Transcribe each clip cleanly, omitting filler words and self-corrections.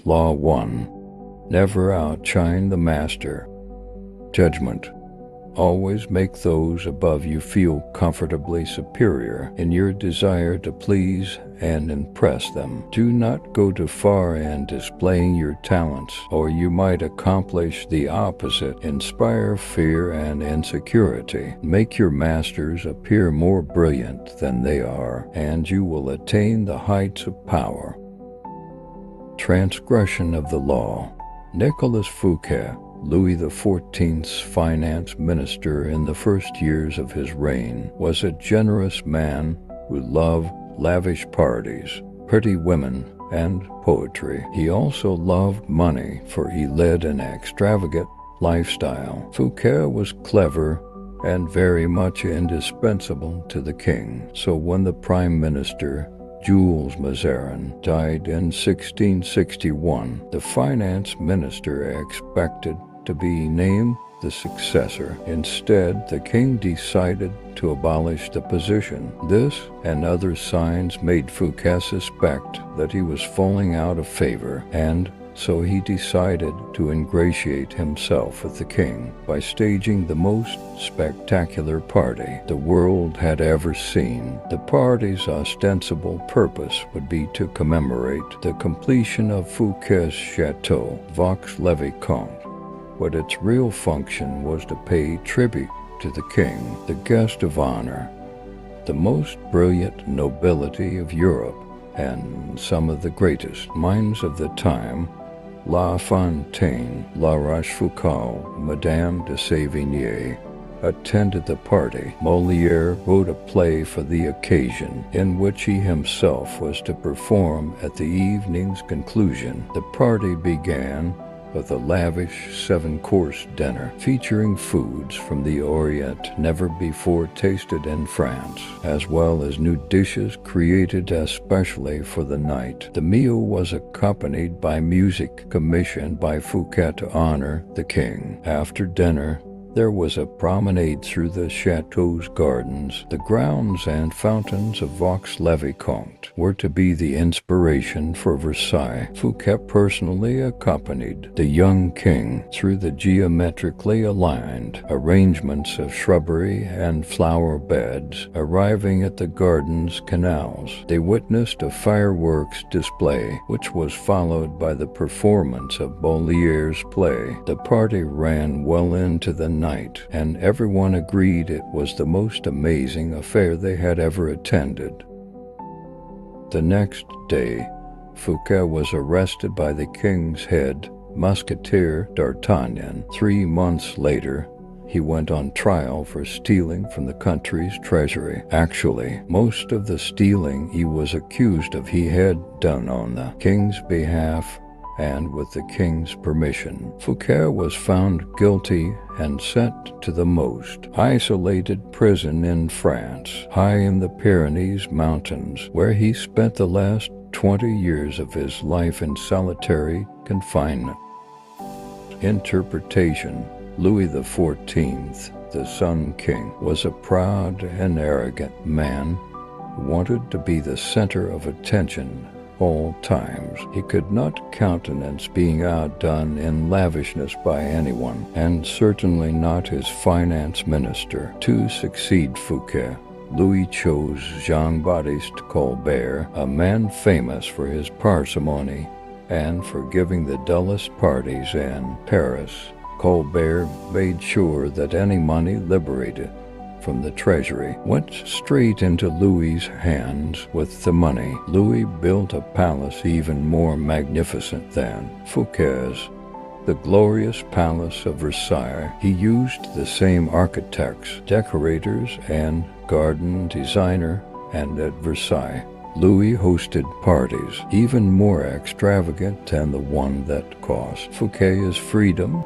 Law 1. Never outshine the master. Judgment. Always make those above you feel comfortably superior in your desire to please and impress them. Do not go too far in displaying your talents, or you might accomplish the opposite, inspire fear and insecurity. Make your masters appear more brilliant than they are, and you will attain the heights of power. Transgression of the law. Nicolas Fouquet, Louis XIV's finance minister in the first years of his reign, was a generous man who loved lavish parties, pretty women, and poetry. He also loved money, for he led an extravagant lifestyle. Fouquet was clever and very much indispensable to the king. So when the prime minister Jules Mazarin died in 1661, the finance minister expected to be named the successor. Instead, the king decided to abolish the position. This and other signs made Fouquet suspect that he was falling out of favor, and so he decided to ingratiate himself with the king by staging the most spectacular party the world had ever seen. The party's ostensible purpose would be to commemorate the completion of Fouquet's chateau, Vaux-le-Vicomte, but its real function was to pay tribute to the king, the guest of honor, the most brilliant nobility of Europe, and some of the greatest minds of the time. La Fontaine, La Rochefoucauld, Madame de Sévigné attended the party. Molière wrote a play for the occasion, in which he himself was to perform at the evening's conclusion. The party began with a lavish 7-course dinner featuring foods from the Orient never before tasted in France, as well as new dishes created especially for the night. The meal was accompanied by music commissioned by Fouquet to honor the king. After dinner, there was a promenade through the chateau's gardens. The grounds and fountains of Vaux-le-Vicomte were to be the inspiration for Versailles. Fouquet personally accompanied the young king through the geometrically aligned arrangements of shrubbery and flower beds. Arriving at the garden's canals, they witnessed a fireworks display, which was followed by the performance of Molière's play. The party ran well into the night, and everyone agreed it was the most amazing affair they had ever attended. The next day, Fouquet was arrested by the king's head musketeer D'Artagnan. 3 months later, he went on trial for stealing from the country's treasury. Actually, most of the stealing he was accused of he had done on the king's behalf and with the king's permission. Fouquet was found guilty and sent to the most isolated prison in France, high in the Pyrenees Mountains, where he spent the last 20 years of his life in solitary confinement. Interpretation. Louis XIV, the Sun King, was a proud and arrogant man who wanted to be the center of attention all times. He could not countenance being outdone in lavishness by anyone, and certainly not his finance minister. To succeed Fouquet, Louis chose Jean-Baptiste Colbert, a man famous for his parsimony and for giving the dullest parties in Paris. Colbert made sure that any money liberated from the treasury went straight into Louis's hands. With the money, Louis built a palace even more magnificent than Fouquet's, the glorious palace of Versailles. He used the same architects, decorators, and garden designer, and at Versailles, Louis hosted parties even more extravagant than the one that cost Fouquet his freedom.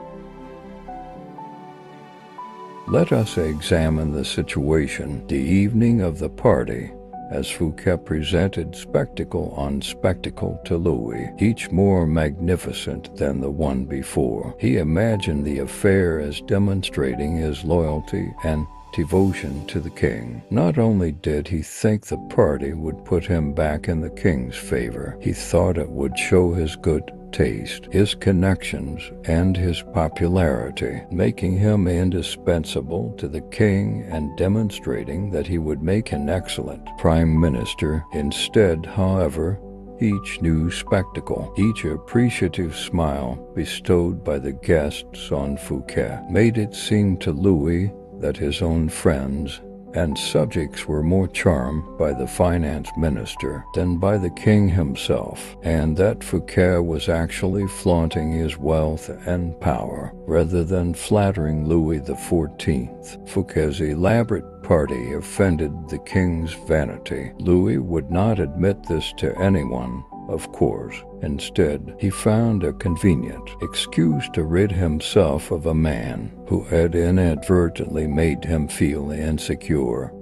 Let us examine the situation the evening of the party, as Fouquet presented spectacle on spectacle to Louis, each more magnificent than the one before. He imagined the affair as demonstrating his loyalty and devotion to the king. Not only did he think the party would put him back in the king's favor, he thought it would show his good taste, his connections, and his popularity, making him indispensable to the king and demonstrating that he would make an excellent prime minister. Instead, however, each new spectacle, each appreciative smile bestowed by the guests on Fouquet, made it seem to Louis that his own friends and subjects were more charmed by the finance minister than by the king himself, and that Fouquet was actually flaunting his wealth and power rather than flattering Louis XIV. Fouquet's elaborate party offended the king's vanity. Louis would not admit this to anyone, of course. Instead, he found a convenient excuse to rid himself of a man who had inadvertently made him feel insecure.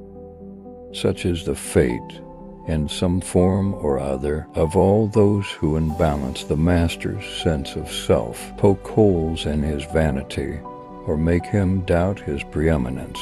Such is the fate, in some form or other, of all those who unbalance the master's sense of self, poke holes in his vanity, or make him doubt his preeminence.